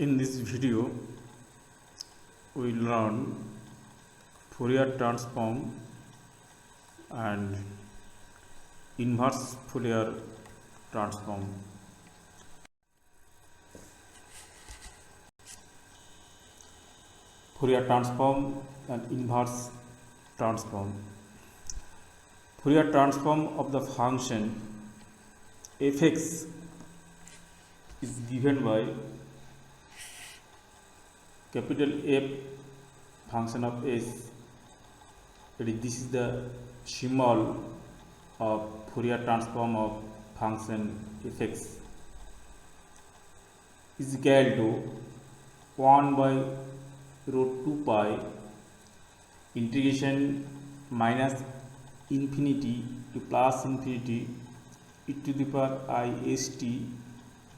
In this video, we learn Fourier transform and inverse Fourier transform. Fourier transform and inverse transform. Fourier transform of the function f(x) is given by capital F function of s. This is the symbol of Fourier transform of function f(x) is equal to 1 by root 2 pi integration minus infinity to plus infinity e to the power I s t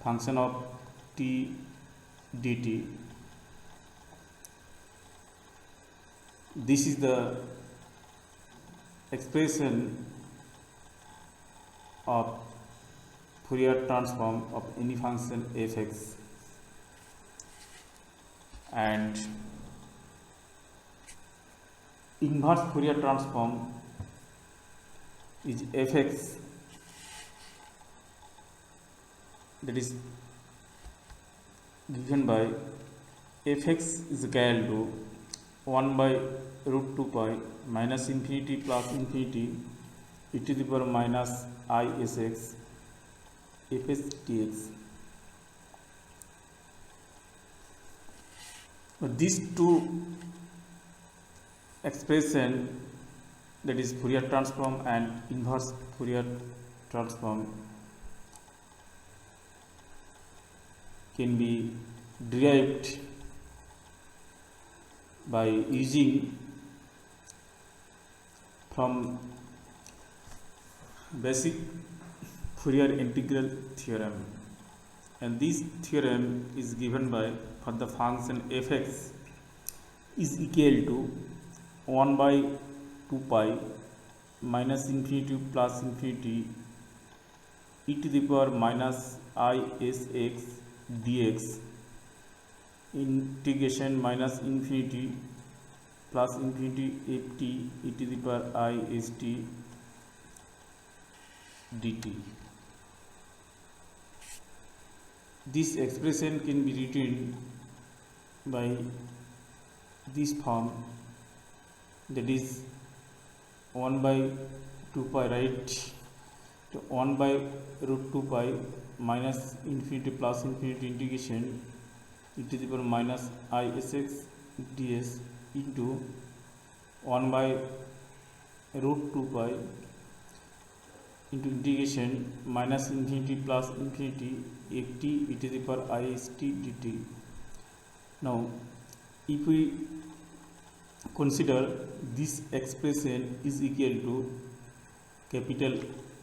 function of t dt. This is the expression of Fourier transform of any function f(x), and inverse Fourier transform is f(x), that is given by f(x) is equal to 1 by root 2 pi minus infinity plus infinity e to the power minus I s x fs dx. These two expression, that is Fourier transform and inverse Fourier transform, can be derived by using from basic Fourier integral theorem, and this theorem is given by for the function f(x) is equal to 1 by 2 pi minus infinity plus infinity e to the power minus I s x dx integration minus infinity plus infinity f t e to the power I s t dt. This expression can be written by this form, that is 1 by 2 pi, right, to 1 by root 2 pi minus infinity plus infinity integration e to the power minus I s x ds into 1 by root 2 pi into integration minus infinity plus infinity f t e to the power I s t dt. Now, if we consider this expression is equal to capital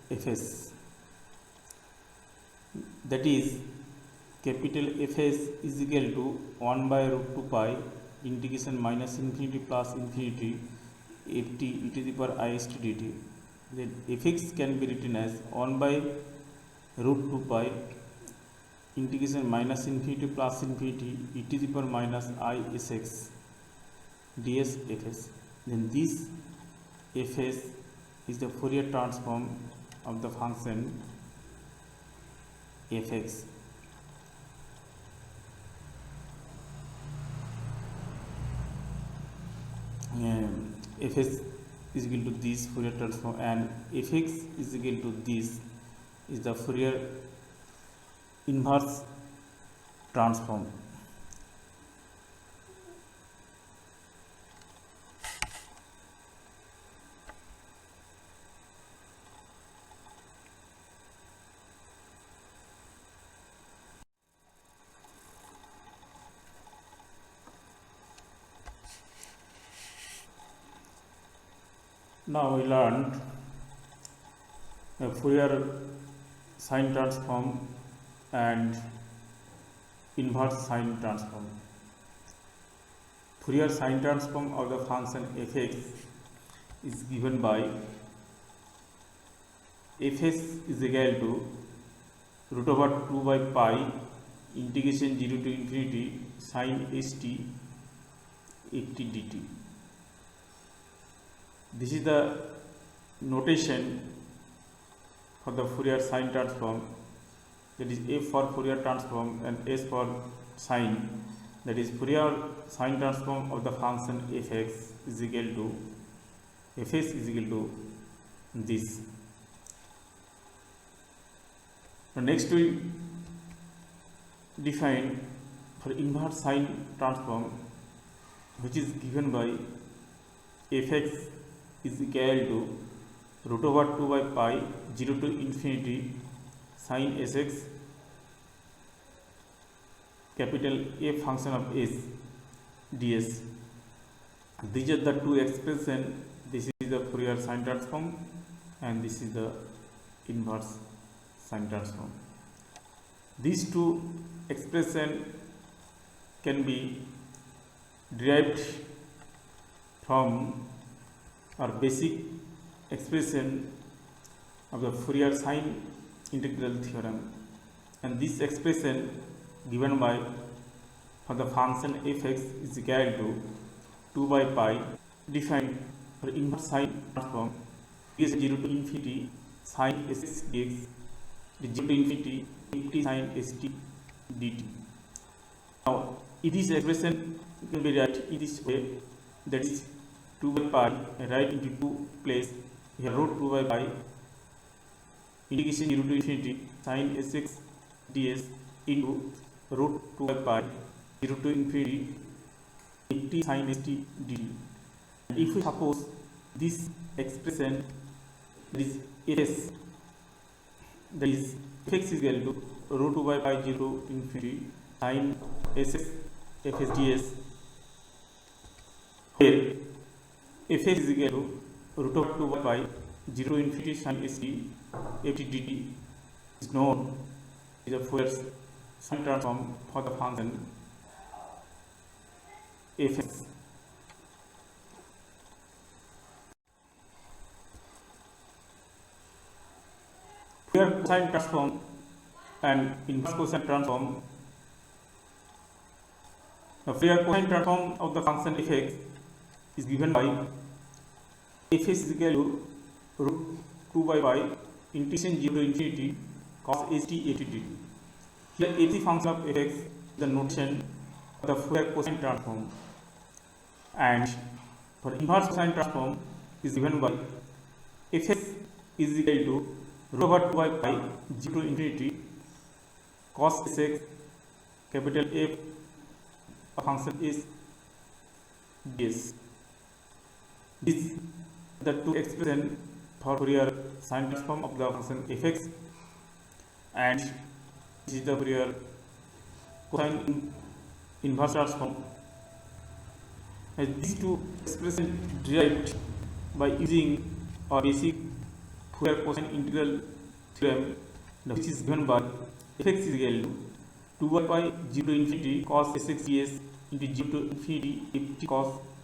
Fs, that is capital Fs is equal to 1 by root 2 pi integration minus infinity plus infinity f t e to the power I s t dt. Then fx can be written as 1 by root 2 pi integration minus infinity plus infinity e to the power minus I s x ds fs. Then this fs is the Fourier transform of the function fx. Fs is equal to this Fourier transform, and fx is equal to this is the Fourier inverse transform. Now we learned a Fourier sine transform and inverse sine transform. Fourier sine transform of the function f(x) is given by fs is equal to root over 2 by pi integration 0 to infinity sin st ft dt. This is the notation for the Fourier sine transform, that is F for Fourier transform and S for sine, that is Fourier sine transform of the function fx is equal to fs is equal to this. Now next we define for inverse sine transform, which is given by fx is equal to root over 2 by pi 0 to infinity sin sx capital F function of s ds. These are the two expressions. This is the Fourier sine transform and this is the inverse sine transform. These two expressions can be derived from our basic expression of the Fourier sine integral theorem, and this expression given by for the function fx is equal to 2 by pi defined for inverse sine transform is 0 to infinity sin sx dx is 0 to infinity ft sin st dt. Now if this expression can be written in this way, that is 2 by pi right into two place here root 2 by pi integration 0 to infinity sin sx ds into root 2 by pi 0 to infinity ft sin st dt. And if we suppose this expression, that is fs, that is fx is equal to root 2 by pi 0 to infinity sin sx fs ds, where fx is equal to root of 2 by 0 to infinity sin st ft dt is known as the Fourier sine transform for the function fx. Fourier cosine transform and inverse cosine transform. The Fourier cosine transform of the function fx is given by fs is equal to root 2 by pi integration 0 to infinity cos st ft dt. Here a function of fx is the notation of the Fourier cosine transform, and for inverse cosine transform is given by fx is equal to root over 2 by pi 0 to infinity cos sx capital F function is ds. These are the two expressions for Fourier sine transform of the function fx, and this is the Fourier cosine inverse transform. And these two expressions derived by using our basic Fourier cosine integral theorem, which is given by fx is equal to 2 by pi 0 to infinity cos sx ds into 0 to infinity ft cos